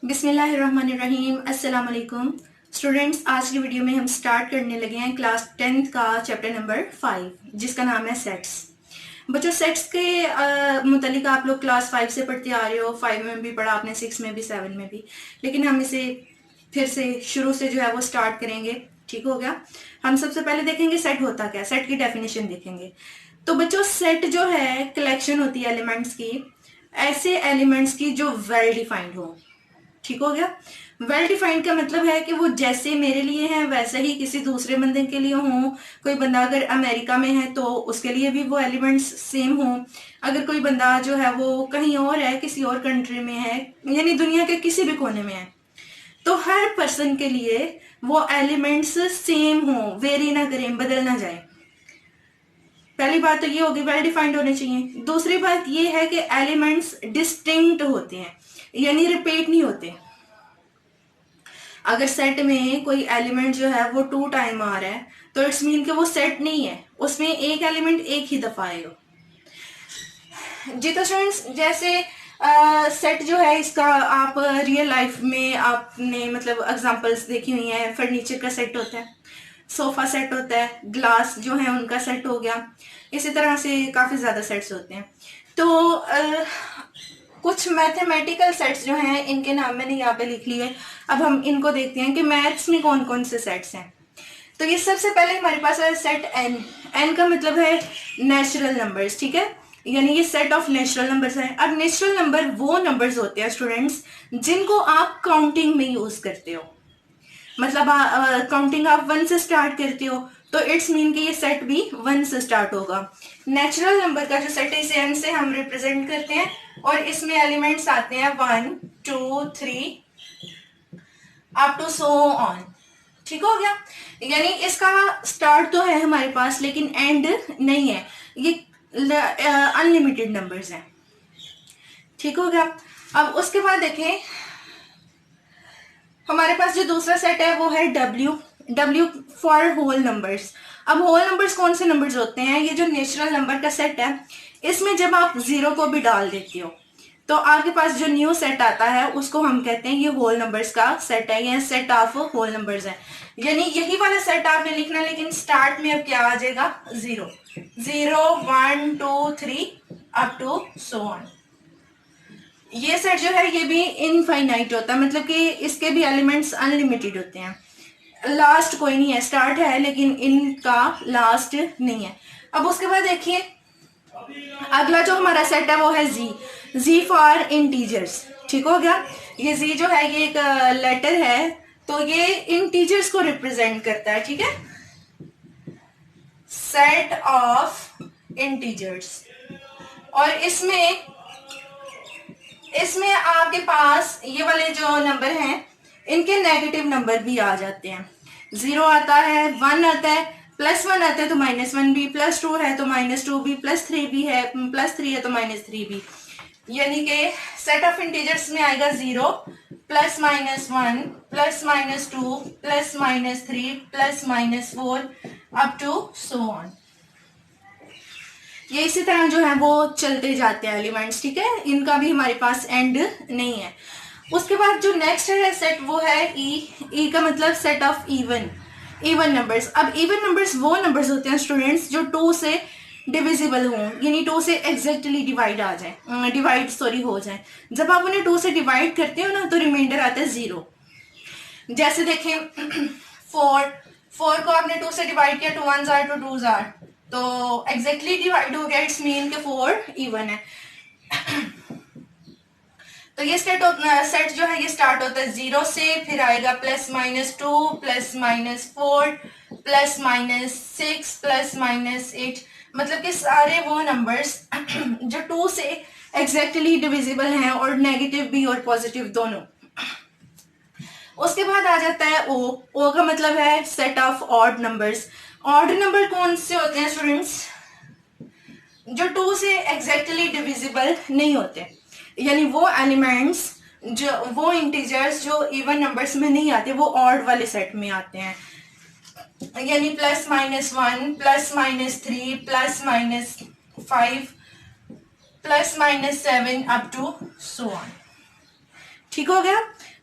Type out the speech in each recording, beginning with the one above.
बिस्मिल्लाहिर्रहमानिर्रहीम। अस्सलाम वालेकुम स्टूडेंट्स। आज की वीडियो में हम स्टार्ट करने लगे हैं क्लास 10th का चैप्टर नंबर 5 जिसका नाम है सेट्स। बच्चों सेट्स के मुतालिक आप लोग क्लास 5 से पढ़ते आ रहे हो, 5 में भी पढ़ा आपने, 6 में भी, 7 में भी, लेकिन हम इसे फिर से शुरू से जो है वो स्टार्ट करेंगे। ठीक हो गया। हम सबसे पहले देखेंगे सेट होता क्या, सेट की डेफिनेशन देखेंगे। तो बच्चों सेट जो है कलेक्शन होती है एलिमेंट्स की, ऐसे एलिमेंट्स की जो वेल डिफाइंड हो। ठीक हो गया। वेल डिफाइंड का मतलब है कि वो जैसे मेरे लिए है वैसे ही किसी दूसरे बंदे के लिए हो। कोई बंदा अगर अमेरिका में है तो उसके लिए भी वो एलिमेंट्स सेम हो। अगर कोई बंदा जो है वो कहीं और है, किसी और कंट्री में है, यानी दुनिया के किसी भी कोने में है, तो हर पर्सन के लिए वो एलिमेंट्स सेम हो, वेरी ना करें, बदल ना जाए। पहली बात तो ये होगी, वेल डिफाइंड होने चाहिए। दूसरी बात ये है कि एलिमेंट्स डिस्टिंक्ट होते हैं, यानी रिपीट नहीं होते। अगर सेट में कोई एलिमेंट जो है वो 2 टाइम आ रहा है तो इट्स मीन कि वो सेट नहीं है, उसमें एक एलिमेंट एक ही दफा आएगा। जी तो स्टूडेंट्स, जैसे सेट जो है इसका आप रियल लाइफ में आपने मतलब एग्जांपल्स देखी हुई हैं। फर्नीचर का सेट होता है, सोफा सेट होता है, ग्लास जो है उनका सेट हो गया। इसी तरह से काफी ज्यादा सेट्स होते हैं। तो कुछ मैथमेटिकल सेट्स जो हैं इनके नाम मैंने यहाँ पे लिख लिए। अब हम इनको देखते हैं कि मैथ्स में कौन कौन से सेट्स हैं। तो ये सबसे पहले हमारे पास है सेट एन। एन का मतलब है नेचुरल नंबर्स, ठीक है, यानी ये सेट ऑफ नेचुरल नंबर्स है। अब नेचुरल नंबर वो नंबर्स होते हैं स्टूडेंट्स जिनको आप काउंटिंग में यूज करते हो। मतलब काउंटिंग आप 1 से स्टार्ट करते हो तो इट्स मीन कि ये सेट भी 1 से स्टार्ट होगा। नेचुरल नंबर का जो सेट है इसे n से हम रिप्रेजेंट करते हैं और इसमें एलिमेंट्स आते हैं 1 2 3 अप टू सो ऑन। ठीक हो गया। यानी इसका स्टार्ट तो है हमारे पास लेकिन एंड नहीं है, ये अनलिमिटेड नंबर्स हैं। ठीक हो गया। अब उसके बाद देखें, हमारे पास जो दूसरा सेट है वो है W. W for whole numbers. अब होल नंबर्स कौन से नंबर्स होते हैं? ये जो नेचुरल नंबर का सेट है इसमें जब आप 0 को भी डाल देते हो तो आपके पास जो न्यू सेट आता है उसको हम कहते हैं ये होल नंबर्स का सेट है, ये सेट ऑफ होल नंबर्स है। यानी यही वाला सेट आपने लिखना, लेकिन स्टार्ट में अब क्या आ जाएगा? 0 0 1 2 3 अप टू सो ऑन। ये सेट जो है ये भी इनफाइनाइट होता है, मतलब कि इसके भी एलिमेंट्स अनलिमिटेड होते हैं। लास्ट कोई नहीं है, स्टार्ट है लेकिन इनका लास्ट नहीं है। अब उसके बाद देखिए अगला जो हमारा सेट है वो है जी। जी फॉर इंटीजर्स। ठीक हो गया। ये जी जो है ये एक लेटर है, तो ये इंटीजर्स को रिप्रेजेंट करता है। ठीक है, सेट ऑफ इंटीजर्स। और इसमें आपके पास ये वाले जो नंबर हैं इनके नेगेटिव नंबर भी आ जाते हैं। 0 आता है, 1 आता है, +1 आता है तो -1 भी, +2 है तो -2 भी, +3 भी है, +3 है तो -3 भी। यानी कि सेट ऑफ इंटीजर्स में आएगा 0 +-1 +-2 +-3 +-4 अप टू सो ऑन। ये इसी तरह जो है वो चलते जाते हैं एलिमेंट्स। ठीक है, इनका भी हमारे पास एंड नहीं है। उसके बाद जो नेक्स्ट है सेट वो है ई। ई का मतलब सेट ऑफ इवन नंबर्स। अब इवन नंबर्स वो नंबर्स होते हैं स्टूडेंट्स जो 2 से डिविजिबल हों, यानी 2 से एग्जैक्टली हो जाए। जब आप उन्हें 2 से डिवाइड करते हो ना तो रिमाइंडर आता है 0। जैसे देखें 4 को आपने 2 से डिवाइड किया, 2 1s are 2 2s are, तो एग्जैक्टली डिवाइड हो गया, इट्स मीन के 4 इवन है। तो ये सेट जो है ये स्टार्ट होता है 0 से, फिर आएगा +-2 +-4 +-6 +-8, मतलब कि सारे वो नंबर्स जो 2 से एग्जैक्टली डिविजिबल हैं और नेगेटिव भी और पॉजिटिव दोनों। उसके बाद आ जाता है ओ। ओ का मतलब है set of odd numbers. Odd number कौन से होते हैं स्टूडेंट्स? जो 2 से एग्जैक्टली डिविजिबल नहीं होते, यानी वो एलिमेंट्स जो वो इंटीजर्स जो इवन नंबर्स में नहीं आते वो ऑड वाले सेट में आते हैं। यानी +-1 +-3 +-5 +-7 अप टू सो ऑन। ठीक हो गया।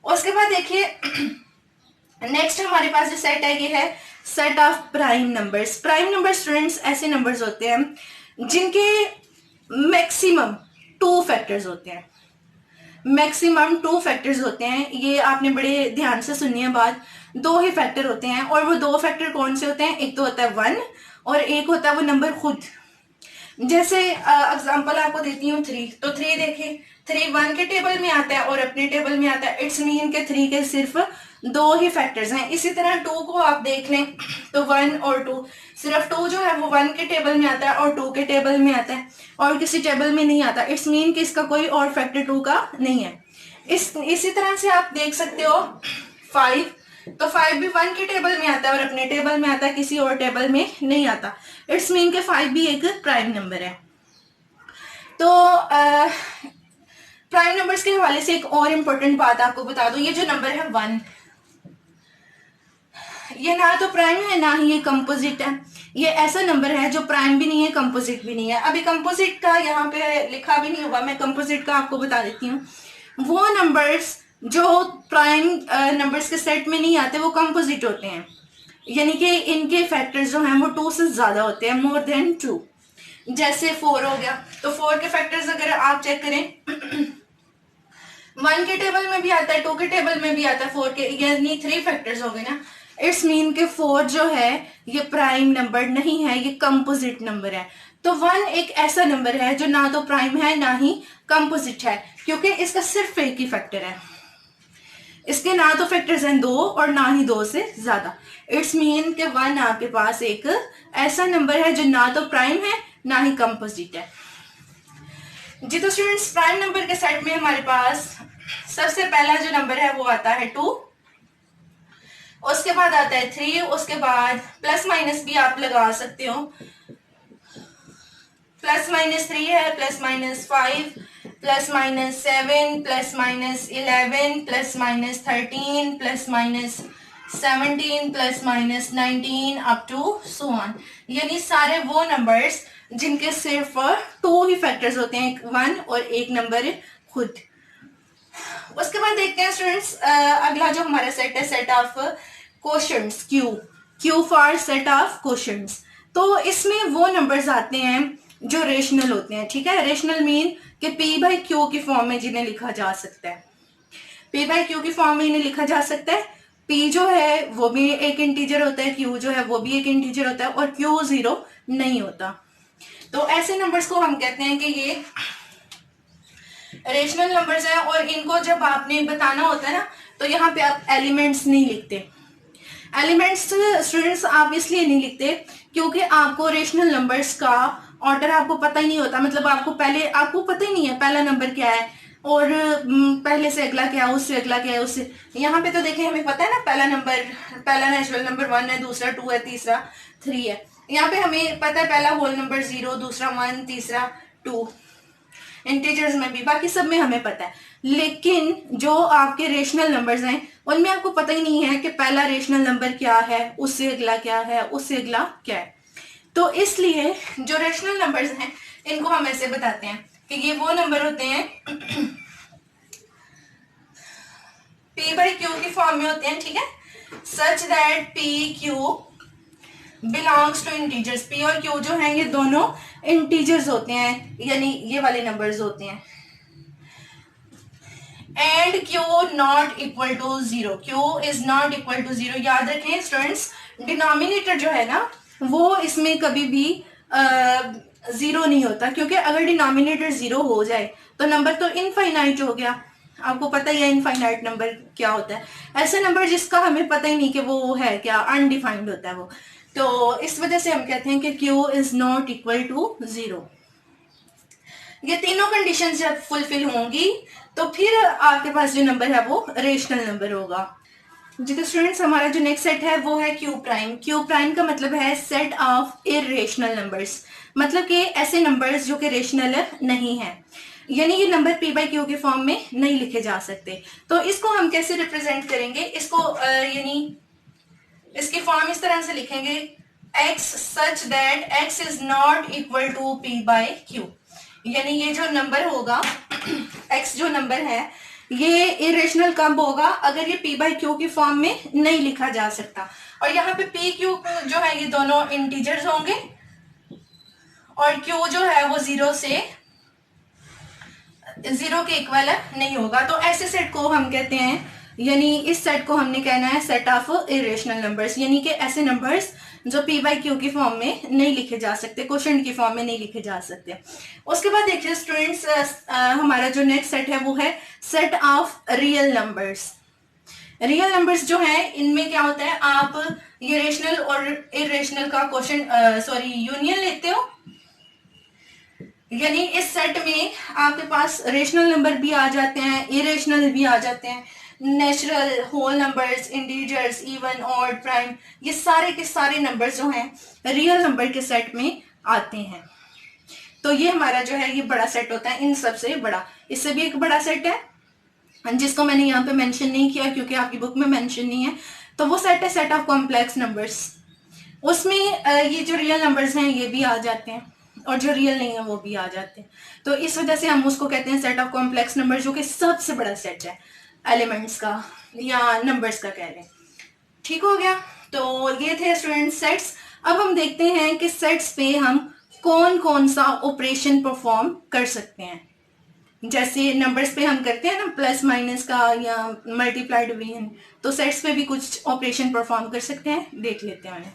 उसके बाद देखिए नेक्स्ट हमारे पास जो सेट है ये है set of prime numbers. Prime number students ऐसे नंबर्स होते हैं जिनके मैक्सिमम 2 फैक्टर्स होते हैं। मैक्सिमम 2 फैक्टर्स होते हैं, ये आपने बड़े ध्यान से सुननी है बात। 2 ही फैक्टर होते हैं, और वो 2 फैक्टर कौन से होते हैं? एक तो होता है 1 और एक होता है वो नंबर खुद। जैसे एग्जांपल आपको देती हूँ 3, तो 3 देखिए 3 1 के टेबल में आता है और अपने टेबल में आता है। इट्स मीन के 3 के सिर्फ 2 ही फैक्टर्स हैं। इसी तरह 2 को आप देख लें तो 1 और 2, सिर्फ 2 जो है वो 1 के टेबल में आता है और 2 के टेबल में आता है और किसी टेबल में नहीं आता। इट्स मीन कि इसका कोई और फैक्टर 2 का नहीं है। इसी तरह से आप देख सकते हो 5, तो 5 भी 1 के टेबल में आता है और अपने टेबल में आता है, किसी और टेबल में नहीं आता। इट्स मीन के 5 भी एक प्राइम नंबर है। तो प्राइम नंबर्स के हवाले से एक और इम्पोर्टेंट बात आपको बता दूं, ये जो नंबर है 1, ये ना तो प्राइम है ना ही ये कंपोजिट है। ये ऐसा नंबर है जो प्राइम भी नहीं है कंपोजिट भी नहीं है। अभी कंपोजिट का यहाँ पे लिखा भी नहीं हुआ, मैं कंपोजिट का आपको बता देती हूँ। वो नंबर्स जो प्राइम नंबर्स के सेट में नहीं आते वो कंपोजिट होते हैं, यानी कि इनके फैक्टर्स जो हैं वो 2 से ज्यादा होते हैं, मोर देन 2। जैसे 4 हो गया, तो 4 के फैक्टर्स अगर आप चेक करें 1 के टेबल में भी आता है, 2 के टेबल में भी आता है, 4 के, यानी 3 फैक्टर्स हो गए ना। इट्स मीन के 4 जो है ये प्राइम नंबर नहीं है, ये कंपोजिट नंबर है। तो 1 एक ऐसा नंबर है जो ना तो प्राइम है ना ही कंपोजिट है, क्योंकि इसका सिर्फ एक ही फैक्टर है। इसके ना तो फैक्टर्स हैं 2 और ना ही 2 से ज्यादा। इट्स मीन के 1 आपके पास एक ऐसा नंबर है जो ना तो प्राइम है ना ही कंपोजिट है। जी तो स्टूडेंट्स, प्राइम नंबर के सेट में हमारे पास सबसे पहला जो नंबर है वो आता है 2, उसके बाद आता है 3, उसके बाद प्लस माइनस भी आप लगा सकते हो, प्लस माइनस 3 है, plus minus 5, plus minus 7, plus minus 11, plus minus 13, plus minus 17, plus minus 19 up to so on. यानी सारे वो नंबर्स जिनके सिर्फ 2 ही फैक्टर्स होते हैं, 1 और एक नंबर खुद। उसके बाद देखते हैं स्टूडेंट्स अगला जो हमारा सेट है, set of quotients, Q for set of quotients. तो इसमें वो नंबर्स आते हैं जो रेशनल होते हैं, ठीक है। रेशनल मीन कि पी बाई क्यू की फॉर्म में जिन्हें लिखा जा सकता है, पी बाई क्यू की फॉर्म में इन्हें लिखा जा सकता है। पी जो है वो भी एक इंटीजर होता है, क्यू जो है वो भी एक इंटीजर होता है और क्यू 0 नहीं होता। तो ऐसे नंबर्स को हम कहते हैं कि ये रेशनल नंबर्स हैं, और इनको जब आपने बताना होता है ना तो यहाँ पे आप एलिमेंट्स नहीं लिखते। एलिमेंट्स स्टूडेंट्स आप इसलिए नहीं लिखते क्योंकि आपको रेशनल नंबर्स का ऑर्डर आपको पता ही नहीं होता। मतलब आपको पता ही नहीं है पहला नंबर क्या है और पहले से अगला क्या है, उससे अगला क्या है, उससे। यहाँ पे तो देखें हमें पता है ना, पहला नेचुरल नंबर 1 है, दूसरा 2 है, तीसरा 3 है। यहाँ पे हमें पता है पहला होल नंबर 0, दूसरा 1, तीसरा 2, इंटीजर्स में भी, बाकी सब में हमें पता है। लेकिन जो आपके रेशनल नंबर्स हैं उनमें आपको पता ही नहीं है कि पहला रेशनल नंबर क्या है, उससे अगला क्या है, उससे अगला क्या है। तो इसलिए जो रेशनल नंबर्स हैं इनको हम ऐसे बताते हैं कि ये वो नंबर होते हैं पी बाई क्यू की फॉर्म में होते हैं, ठीक है। Such that p q belongs to integers. P और क्यू जो हैं ये दोनों इंटीजर्स होते हैं, यानी ये वाले नंबर्स होते हैं। And q not equal to 0, q is not equal to 0। याद रखें स्टूडेंट्स, डिनोमिनेटर जो है ना वो इसमें कभी भी 0 नहीं होता, क्योंकि अगर डिनोमिनेटर 0 हो जाए तो नंबर तो इनफाइनाइट हो गया। आपको पता ही है इनफाइनाइट नंबर क्या होता है, ऐसे नंबर जिसका हमें पता ही नहीं कि वो है क्या, अनडिफाइंड होता है वो। तो इस वजह से हम कहते हैं कि q is not equal to 0। ये तीनों कंडीशन जब फुलफिल होंगी तो फिर आपके पास जो नंबर है वो रेशनल नंबर होगा। जी तो स्टूडेंट्स, हमारा जो नेक्स्ट सेट है वो है क्यू प्राइम। क्यू प्राइम का मतलब है सेट ऑफ इरेशनल नंबर्स, मतलब कि ऐसे नंबर्स जो कि रेशनल नहीं है, यानी ये नंबर पी बाई क्यू के फॉर्म में नहीं लिखे जा सकते। तो इसको हम कैसे रिप्रेजेंट करेंगे, इसको यानी इसकी फॉर्म इस तरह से लिखेंगे, x such that x is not equal to p by q. यानी ये जो नंबर होगा x जो नंबर है ये इरेशनल कब होगा? अगर ये p बाई क्यू की फॉर्म में नहीं लिखा जा सकता। और यहाँ पे p q जो है ये दोनों इंटीजर्स होंगे और q जो है वो जीरो के इक्वल नहीं होगा। तो ऐसे सेट को हम कहते हैं, यानी इस सेट को हमने कहना है सेट ऑफ इरेशनल नंबर्स, यानी कि ऐसे नंबर्स जो p बाई क्यू की फॉर्म में नहीं लिखे जा सकते, क्वोशंट की फॉर्म में नहीं लिखे जा सकते। उसके बाद देखिए स्टूडेंट्स, हमारा जो नेक्स्ट सेट है वो है set of real numbers. Real numbers जो है इनमें क्या होता है, आप ये रेशनल और इरेशनल का यूनियन लेते हो, यानी इस सेट में आपके पास रेशनल नंबर भी आ जाते हैं, इरेशनल भी आ जाते हैं, natural, whole numbers, integers, even, odd, prime, ये सारे के सारे नंबर्स जो हैं रियल नंबर के सेट में आते हैं। तो ये हमारा जो है ये बड़ा सेट होता है, इन सबसे बड़ा। इससे भी एक बड़ा सेट है जिसको मैंने यहाँ पे मेंशन नहीं किया क्योंकि आपकी बुक में मेंशन नहीं है, तो वो सेट है सेट ऑफ कॉम्प्लेक्स नंबर्स। उसमें ये जो रियल नंबर्स हैं ये भी आ जाते हैं और जो रियल नहीं है वो भी आ जाते हैं। तो इस वजह से हम उसको कहते हैं सेट ऑफ कॉम्प्लेक्स नंबर, जो कि सबसे बड़ा सेट है एलिमेंट्स का या नंबर्स का कह लें। ठीक हो गया? तो ये थे स्टूडेंट सेट्स। अब हम देखते हैं कि सेट्स पे हम कौन कौन सा ऑपरेशन परफॉर्म कर सकते हैं। जैसे नंबर्स पे हम करते हैं ना प्लस माइनस का या मल्टीप्लाई डिवीजन, तो सेट्स पे भी कुछ ऑपरेशन परफॉर्म कर सकते हैं, देख लेते हैं उन्हें।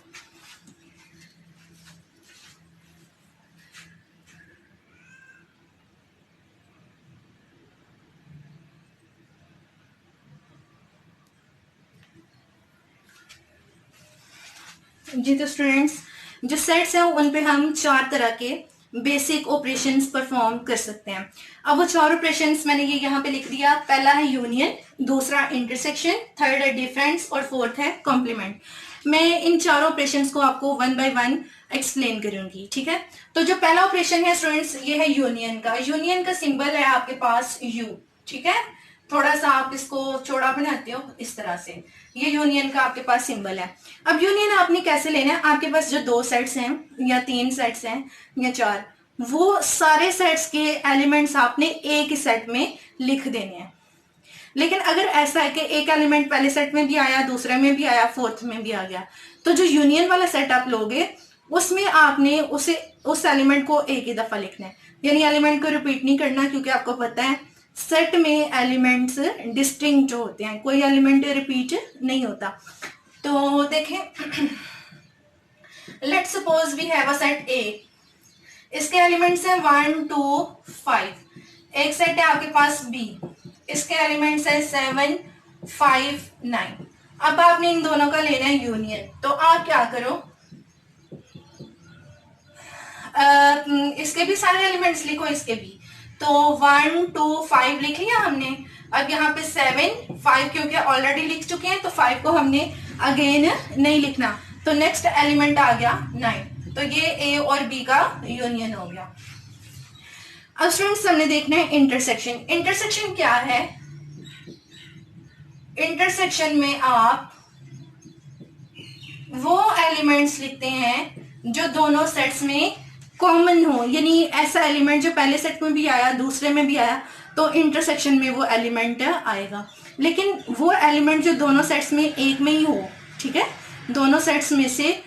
जी तो स्टूडेंट्स, जो सेट्स हैं उन पे हम 4 तरह के बेसिक ऑपरेशंस परफॉर्म कर सकते हैं। अब वो 4 ऑपरेशंस मैंने ये यहाँ पे लिख दिया। पहला है यूनियन, दूसरा इंटरसेक्शन, थर्ड है डिफरेंस और फोर्थ है कॉम्प्लीमेंट। मैं इन चारों ऑपरेशंस को आपको वन बाय वन एक्सप्लेन करूंगी, ठीक है? तो जो पहला ऑपरेशन है स्टूडेंट्स ये है यूनियन का। यूनियन का सिंबल है आपके पास यू, ठीक है? थोड़ा सा आप इसको चौड़ा बनाते हो इस तरह से, ये यूनियन का आपके पास सिंबल है। अब यूनियन आपने कैसे लेना है, आपके पास जो 2 सेट्स हैं या 3 सेट्स हैं या 4, वो सारे सेट्स के एलिमेंट्स आपने एक ही सेट में लिख देने हैं। लेकिन अगर ऐसा है कि एक एलिमेंट पहले सेट में भी आया, दूसरे में भी आया, फोर्थ में भी आ गया, तो जो यूनियन वाला सेट आप लोगे उसमें आपने उस एलिमेंट को एक ही दफा लिखना है, यानी एलिमेंट को रिपीट नहीं करना, क्योंकि आपको पता है सेट में एलिमेंट्स डिस्टिंक्ट होते हैं, कोई एलिमेंट रिपीट नहीं होता। तो देखें, let's suppose we have a set A, इसके एलिमेंट्स हैं 1 2 5। एक सेट है आपके पास बी, इसके एलिमेंट्स हैं 7 5 9। अब आपने इन दोनों का लेना है यूनियन, तो आप क्या करो, इसके भी सारे एलिमेंट्स लिखो, इसके भी। तो 1 2 5 लिख लिया हमने। अब यहाँ पे 7 5 क्योंकि ऑलरेडी लिख चुके हैं तो 5 को हमने अगेन नहीं लिखना, तो नेक्स्ट एलिमेंट आ गया 9। तो ये ए और बी का यूनियन हो गया। अब स्टूडेंट्स हमने देखना है इंटरसेक्शन। इंटरसेक्शन क्या है? इंटरसेक्शन में आप वो एलिमेंट्स लिखते हैं जो दोनों सेट्स में कॉमन हो, यानी ऐसा एलिमेंट जो पहले सेट में भी आया दूसरे में भी आया तो इंटरसेक्शन में वो एलिमेंट आएगा। लेकिन वो एलिमेंट जो दोनों सेट्स में एक में ही हो, ठीक है, दोनों सेट्स में से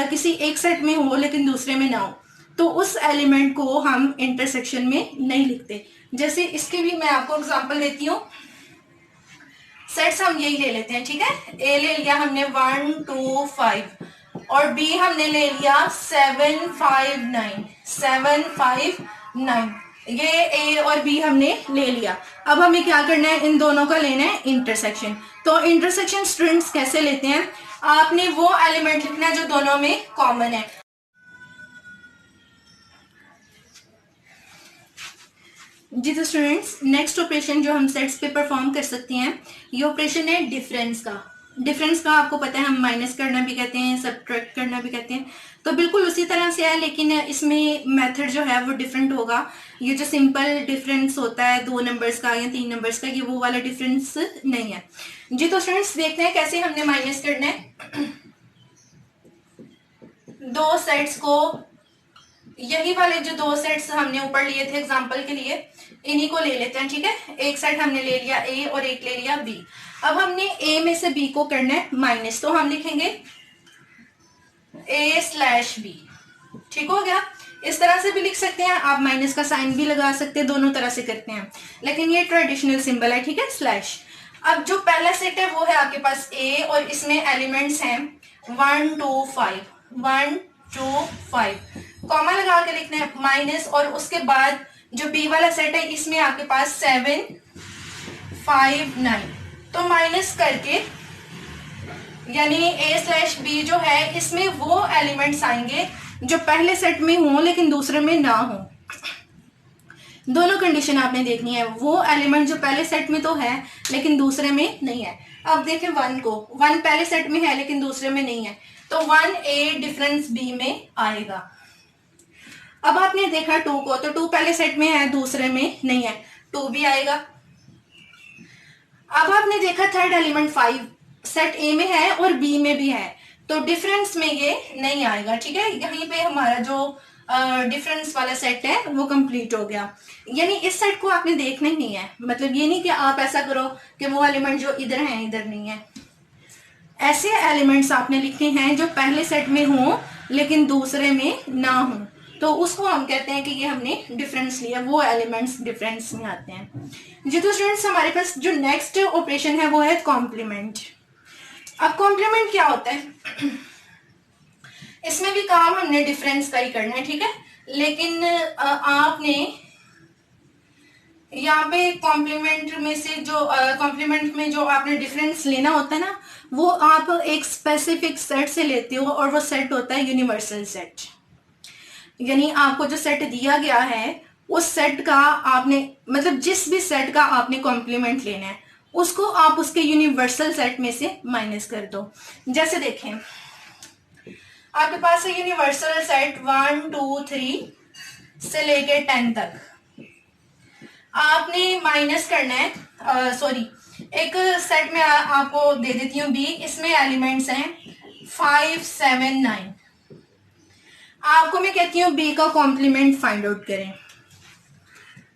किसी एक सेट में हो लेकिन दूसरे में ना हो, तो उस एलिमेंट को हम इंटरसेक्शन में नहीं लिखते। जैसे इसके भी मैं आपको एग्जांपल देती हूँ। सेट्स हम यही ले लेते हैं, ठीक है? ए ले लिया हमने 1 2 5 और बी हमने ले लिया 7 5 9 7 5 9। ये ए और बी हमने ले लिया। अब हमें क्या करना है, इन दोनों का लेना है इंटरसेक्शन। तो इंटरसेक्शन स्टूडेंट्स कैसे लेते हैं, आपने वो एलिमेंट लिखना है जो दोनों में कॉमन है। जी तो स्टूडेंट्स, नेक्स्ट ऑपरेशन जो हम सेट्स पे परफॉर्म कर सकते हैं ये ऑपरेशन है डिफरेंस का। डिफरेंस का आपको पता है हम माइनस करना भी कहते हैं, सब्ट्रैक्ट करना भी कहते हैं, तो बिल्कुल उसी तरह से है, लेकिन इसमें मेथड जो है वो डिफरेंट होगा। ये जो सिंपल डिफरेंस होता है 2 नंबर्स का या 3 नंबर्स का, ये वो वाला डिफरेंस नहीं है। जी तो स्टूडेंट्स देखते हैं कैसे हमने माइनस करना है। 2 सेट्स को यही वाले जो दो सेट्स हमने ऊपर लिए थे एग्जांपल के लिए, इन्हीं को ले लेते हैं, ठीक है। एक सेट हमने ले लिया ए और एक ले लिया बी। अब हमने ए में से बी को करना है माइनस, तो हम लिखेंगे ए स्लैश बी, ठीक हो गया। इस तरह से भी लिख सकते हैं आप, माइनस का साइन भी लगा सकते हैं, दोनों तरह से करते हैं, लेकिन ये ट्रेडिशनल सिंबल है, ठीक है, स्लैश। अब जो पहला सेट है वो है आपके पास ए और इसमें एलिमेंट्स हैं 1 2 5, 1 2 5, कॉमा लगा के लिखना है माइनस, और उसके बाद जो बी वाला सेट है इसमें आपके पास 7 5 9, तो माइनस करके यानी ए स्लैश बी जो है इसमें वो एलिमेंट्स आएंगे जो पहले सेट में हो लेकिन दूसरे में ना हो। दोनों कंडीशन आपने देखनी है, वो एलिमेंट जो पहले सेट में तो है लेकिन दूसरे में नहीं है। अब देखें 1 को, 1 पहले सेट में है लेकिन दूसरे में नहीं है, तो 1 ए डिफरेंस बी में आएगा। अब आपने देखा 2 को, तो 2 पहले सेट में है दूसरे में नहीं है, 2 भी आएगा। अब आपने देखा थर्ड एलिमेंट 5 सेट ए में है और बी में भी है, तो डिफरेंस में ये नहीं आएगा, ठीक है। यहीं पे हमारा जो डिफरेंस वाला सेट है वो कंप्लीट हो गया। यानी इस सेट को आपने देखना ही नहीं है, मतलब ये नहीं कि आप ऐसा करो कि वो एलिमेंट जो इधर हैं इधर नहीं है। ऐसे एलिमेंट्स आपने लिखे हैं जो पहले सेट में हो लेकिन दूसरे में ना हो, तो उसको हम कहते हैं कि ये हमने डिफरेंस लिया, वो एलिमेंट्स डिफरेंस में आते हैं जी। तो स्टूडेंट्स हमारे पास जो नेक्स्ट ऑपरेशन है वो है कॉम्प्लीमेंट। अब कॉम्प्लीमेंट क्या होता है, इसमें भी काम हमने डिफरेंस का ही करना है, ठीक है, लेकिन आपने यहाँ पे कॉम्प्लीमेंट में से जो कॉम्प्लीमेंट में जो आपने डिफरेंस लेना होता है ना, वो आप एक स्पेसिफिक सेट से लेते हो और वो सेट होता है यूनिवर्सल सेट। यानी आपको जो सेट दिया गया है उस सेट का आपने, मतलब जिस भी सेट का आपने कॉम्प्लीमेंट लेना है उसको आप उसके यूनिवर्सल सेट में से माइनस कर दो। जैसे देखें आपके पास है यूनिवर्सल सेट 1 2 3 से लेके 10 तक, आपने माइनस करना है, सॉरी एक सेट में आपको दे देती हूँ बी, इसमें एलिमेंट्स हैं 5 7 9। आपको मैं कहती हूँ बी का कॉम्प्लीमेंट फाइंड आउट करें,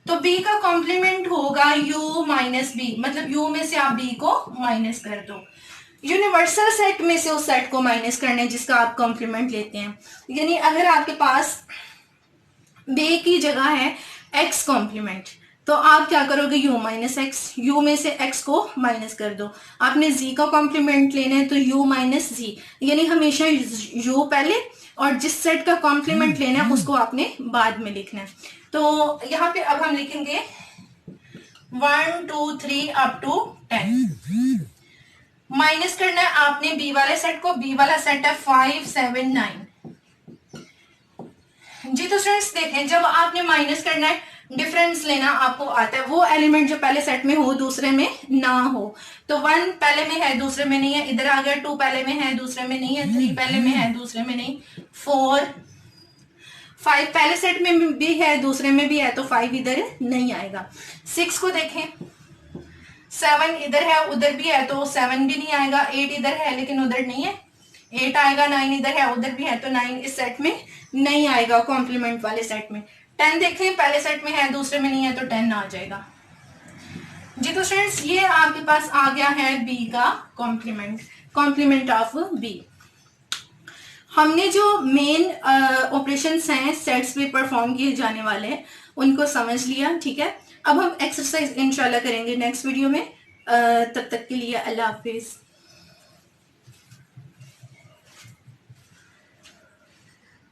तो बी का कॉम्प्लीमेंट होगा u माइनस बी, मतलब u में से आप b को माइनस कर दो। यूनिवर्सल सेट में से उस सेट को माइनस करना है जिसका आप कॉम्प्लीमेंट लेते हैं। यानी अगर आपके पास b की जगह है x कॉम्प्लीमेंट, तो आप क्या करोगे u माइनस एक्स, u में से x को माइनस कर दो। आपने z का कॉम्प्लीमेंट लेना है तो u माइनस z, यानी हमेशा u पहले और जिस सेट का कॉम्प्लीमेंट लेना है उसको आपने बाद में लिखना है। तो यहाँ पे अब हम लिखेंगे 1 2 3 अप टू 10, माइनस करना है आपने बी वाले सेट को, बी वाला सेट है 5 7 9 जी। तो स्टूडेंट्स देखें, जब आपने माइनस करना है डिफरेंस लेना आपको आता है, वो एलिमेंट जो पहले सेट में हो दूसरे में ना हो, तो 1 पहले में है दूसरे में नहीं है, इधर आ गया, 2 पहले में है दूसरे में नहीं है, 3 पहले में है दूसरे में नहीं, 4 5 पहले सेट में भी है दूसरे में भी है, तो 5 इधर नहीं आएगा। 6 को देखें, 7 इधर है उधर भी है तो 7 भी नहीं आएगा, 8 इधर है लेकिन उधर नहीं है, 8 आएगा, 9 इधर है उधर भी है तो 9 इस सेट में नहीं आएगा कॉम्प्लीमेंट वाले सेट में। 10 देखें, पहले सेट में है दूसरे में नहीं है तो 10 आ जाएगा जी। तो स्टूडेंट्स ये आपके पास आ गया है बी का कॉम्प्लीमेंट, कॉम्प्लीमेंट ऑफ बी। हमने जो मेन ऑपरेशंस हैं सेट्स पे परफॉर्म किए जाने वाले उनको समझ लिया, ठीक है। अब हम एक्सरसाइज इंशाल्लाह करेंगे नेक्स्ट वीडियो में, तब तक के लिए अल्लाह हाफिज।